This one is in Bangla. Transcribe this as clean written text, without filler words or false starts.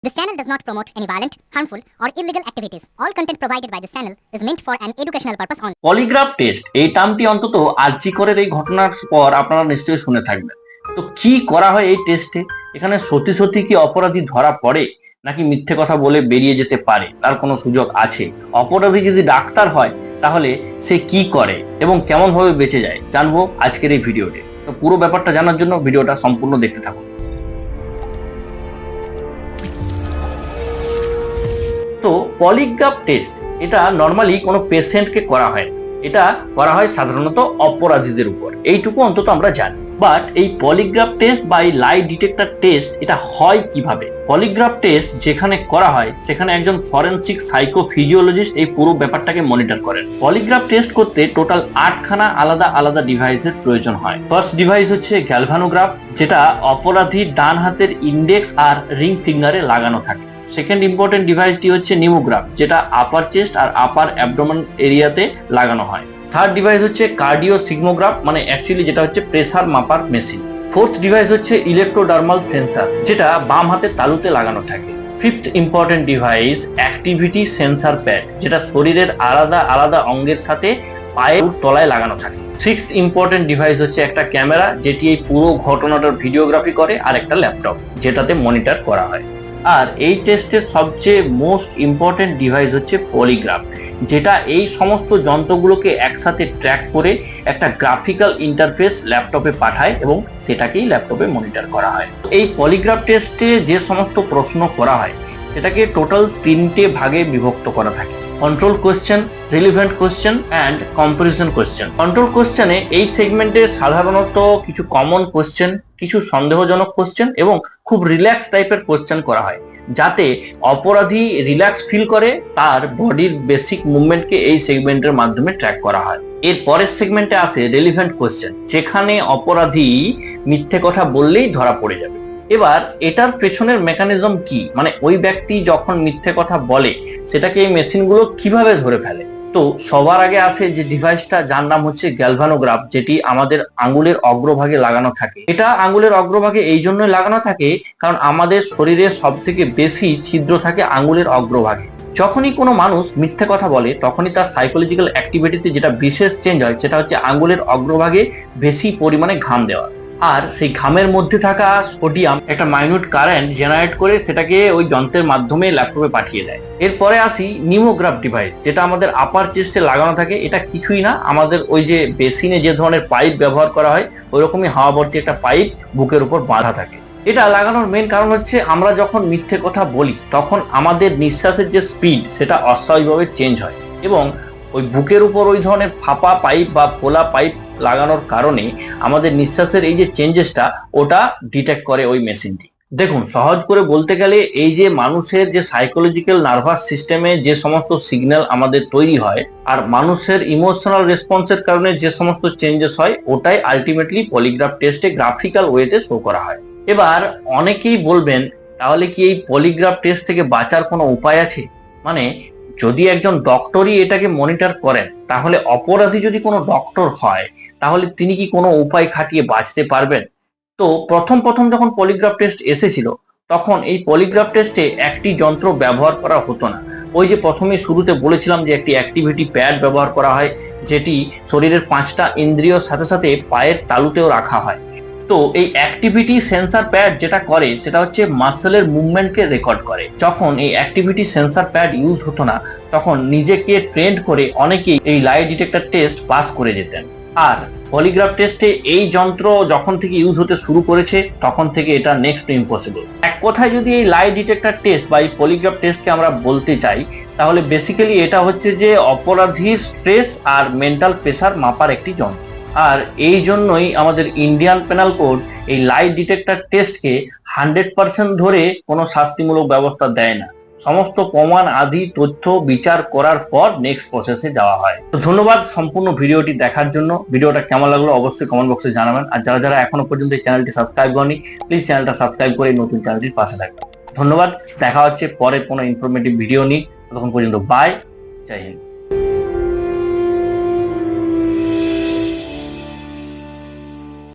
This channel does not promote any violent, harmful, or illegal activities. All content provided by this channel is meant for an educational purpose only. Polygraph test এই টার্মটি অন্তত আরজি করের এই ঘটনার পর আপনারা নিশ্চয়ই শুনে থাকবেন। তো কি করা হয় এই টেস্টে? এখানে সত্যি সত্যি কি অপরাধী ধরা পড়ে নাকি মিথ্যে কথা বলে বেরিয়ে যেতে পারে, তার কোনো সুযোগ আছে? অপরাধী যদি ডাক্তার হয় তাহলে সে কি করে এবং কেমন ভাবে বেঁচে যায়, জানবো আজকের এই ভিডিওতে। তো পুরো ব্যাপারটা জানার জন্য ভিডিওটা সম্পূর্ণ দেখতে থাকুন। তো পলিগ্রাফ টেস্ট এটা নর্মালি কোনো পেশেন্টকে করা হয়, এটা করা হয় সাধারণত অপরাধীদের উপর, এইটুকু অন্তত আমরা জানি। বাট এই পলিগ্রাফ টেস্ট বা এই লাই ডিটেক্টর টেস্ট এটা হয় কিভাবে? পলিগ্রাফ টেস্ট যেখানে করা হয় সেখানে একজন ফরেনসিক সাইকোফিজিওলজিস্ট এই পুরো ব্যাপারটাকে মনিটর করেন। পলিগ্রাফ টেস্ট করতে টোটাল 8খানা আলাদা আলাদা ডিভাইসের প্রয়োজন হয়। ফার্স্ট ডিভাইস হচ্ছে গ্যালভানোগ্রাফ, যেটা অপরাধীর ডান হাতের ইন্ডেক্স আর রিং ফিঙ্গারে লাগানো থাকে। সেকেন্ড ইম্পর্টেন্ট ডিভাইসটি হচ্ছে নিউমোগ্রাফ, যেটা আপার চেস্ট আর আপার অ্যাবডোমেন এরিয়াতে লাগানো হয়। থার্ড ডিভাইস হচ্ছে কার্ডিও সিগমোগ্রাফ, মানে অ্যাকচুয়ালি যেটা হচ্ছে প্রেসার মাপার মেশিন। ফোর্থ ডিভাইস হচ্ছে ইলেকট্রোডার্মাল সেন্সর, যেটা বাম হাতের তালুতে লাগানো থাকে। Fifth important device activity sensor pad, যেটা শরীরের আলাদা আলাদা অঙ্গের সাথে পায়ের তলায় লাগানো থাকে। সিক্সথ ইম্পর্টেন্ট ডিভাইস হচ্ছে একটা ক্যামেরা, যেটি এই পুরো ঘটনাটার ভিডিওগ্রাফি করে, আর একটা ল্যাপটপ যেটাতে মনিটর করা হয়। আর এই টেস্টের সবচেয়ে মোস্ট ইম্পর্টেন্ট ডিভাইস হচ্ছে পলিগ্রাফ, যেটা এই সমস্ত যন্ত্রগুলোকে একসাথে ট্র্যাক করে একটা গ্রাফিক্যাল ইন্টারফেস ল্যাপটপে পাঠায় এবং সেটাকেই ল্যাপটপে মনিটর করা হয়। এই পলিগ্রাফ টেস্টে যে সমস্ত প্রশ্ন করা হয় সেটাকে টোটাল 3টে ভাগে বিভক্ত করা থাকে: control question, relevant question and comparison question. Control কোশ্চেনে এই সেগমেন্টে সাধারণত কিছু কমন কোশ্চেন, কিছু সন্দেহজনক কোশ্চেন এবং খুব রিল্যাক্স টাইপের কোশ্চেন করা হয়, যাতে অপরাধী রিল্যাক্স ফিল করে তার বডির বেসিক মুভমেন্টকে এই সেগমেন্টের মাধ্যমে ট্র্যাক করা হয়। এর পরের সেগমেন্টে আসে রিলেভেন্ট কোশ্চেন, যেখানে অপরাধী মিথ্যে কথা বললেই ধরা পড়ে যাবে। এবার এটার পেছনের মেকানিজম কি, মানে ওই ব্যক্তি যখন মিথ্যে কথা বলে সেটাকে এই মেশিনগুলো কিভাবে ধরে ফেলে। তো সবার আগে আসে যে ডিভাইসটা, যার নাম হচ্ছে গ্যালভানোগ্রাফ, যেটি আমাদের আঙ্গুলের অগ্রভাগে লাগানো থাকে। এটা আঙ্গুলের অগ্রভাগে এই জন্যই লাগানো থাকে কারণ আমাদের শরীরে সব থেকে বেশি ছিদ্র থাকে আঙ্গুলের অগ্রভাগে। যখনই কোনো মানুষ মিথ্যে কথা বলে তখনই তার সাইকোলজিক্যাল অ্যাক্টিভিটিতে যেটা বিশেষ চেঞ্জ হয় সেটা হচ্ছে আঙ্গুলের অগ্রভাগে বেশি পরিমাণে ঘাম দেওয়া, আর সেই ঘামের মধ্যে থাকা সোডিয়াম একটা মাইনিউট কারেন্ট জেনারেট করে সেটাকে ওই যন্ত্রের মাধ্যমে ল্যাপটপে পাঠিয়ে দেয়। এরপরে আসি নিউমোগ্রাফ ডিভাইস, যেটা আমাদের আপার চেস্টে লাগানো থাকে। এটা কিছুই না, আমাদের ওই যে বেসিনে যে ধরনের পাইপ ব্যবহার করা হয় ওইরকমই হাওয়াভর্তি একটা পাইপ বুকের উপর বাঁধা থাকে। এটা লাগানোর মেইন কারণ হচ্ছে আমরা যখন মিথ্যে কথা বলি তখন আমাদের নিঃশ্বাসের যে স্পিড সেটা অস্বাভাবিকভাবে চেঞ্জ হয়, এবং ওই বুকের উপর ওই ধরনের ফাঁপা পাইপ বা ফোলা পাইপ লাগানোর কারণে আমাদের নিঃশ্বাসের এই যে চেঞ্জেসটা ওটা ডিটেক্ট করে ওই মেশিনটি। দেখুন, সহজ করে বলতে গেলে এই যে মানুষের যে সাইকোলজিক্যাল নার্ভাস সিস্টেমে যে সমস্ত সিগন্যাল আমাদের তৈরি হয় আর মানুষের ইমোশনাল রেসপন্সের কারণে যে সমস্ত চেঞ্জেস হয়, ওটাই আলটিমেটলি পলিগ্রাফ টেস্টে গ্রাফিক্যাল ওয়েতে শো করা হয়। এবার অনেকেই বলবেন, তাহলে কি এই পলিগ্রাফ টেস্ট থেকে বাঁচার কোনো উপায় আছে? মানে যদি একজন ডক্টরই এটাকে মনিটর করেন, তাহলে অপরাধী যদি কোনো ডক্টর হয় তাহলে তিনি কি কোনো উপায় খাটিয়ে বাঁচতে পারবেন? তো প্রথম যখন পলিগ্রাফ টেস্ট এসেছিল তখন এই পলিগ্রাফ টেস্টে একটি যন্ত্র ব্যবহার করা হতো না। ওই যে প্রথমে শুরুতে বলেছিলাম যে একটি অ্যাক্টিভিটি প্যাড ব্যবহার করা হয়, যেটি শরীরের 5টা ইন্দ্রিয়র সাথে সাথে পায়ের তালুতেও রাখা হয়। তো এই অ্যাক্টিভিটি সেন্সর প্যাড যেটা করে সেটা হচ্ছে মাসেলের মুভমেন্টকে রেকর্ড করে। যখন এই অ্যাক্টিভিটি সেন্সর প্যাড ইউজ হতো না তখন নিজেকে ট্রেন্ড করে অনেকেই এই লাই ডিটেক্টর টেস্ট পাস করে যেতেন। আর পলিগ্রাফ টেস্টে এই যন্ত্র যখন থেকে ইউজ হতে শুরু করেছে তখন থেকে এটা নেক্সট টু ইম্পসিবল। এক কথায় যদি এই লাই ডিটেক্টর টেস্ট বা এই পলিগ্রাফ টেস্টকে আমরা বলতে চাই তাহলে বেসিক্যালি এটা হচ্ছে যে অপরাধীর স্ট্রেস আর মেন্টাল প্রেসার মাপার একটি যন্ত্র। আর এই জন্যই আমাদের ইন্ডিয়ান পেনাল কোড এই লাই ডিটেক্টর টেস্টকে 100% ধরে কোনো শাস্তিমূলক ব্যবস্থা দেয় না। সমস্ত প্রমাণ আদি তথ্য বিচার করার পর নেক্সট প্রসেসে যাওয়া হয়। তো ধন্যবাদ সম্পূর্ণ ভিডিওটি দেখার জন্য। ভিডিওটা কেমন লাগলো অবশ্যই কমেন্ট বক্সে জানাবেন। আর যারা এখনো পর্যন্ত এই চ্যানেলটি সাবস্ক্রাইব করেনি প্লিজ চ্যানেলটা সাবস্ক্রাইব করে নতুন চ্যানেলটির পাশে থাকবেন। ধন্যবাদ, দেখা হচ্ছে পরের কোনো ইনফরমেটিভ ভিডিও নিয়ে। ততক্ষণ পর্যন্ত বাই, জয় হিন্দ।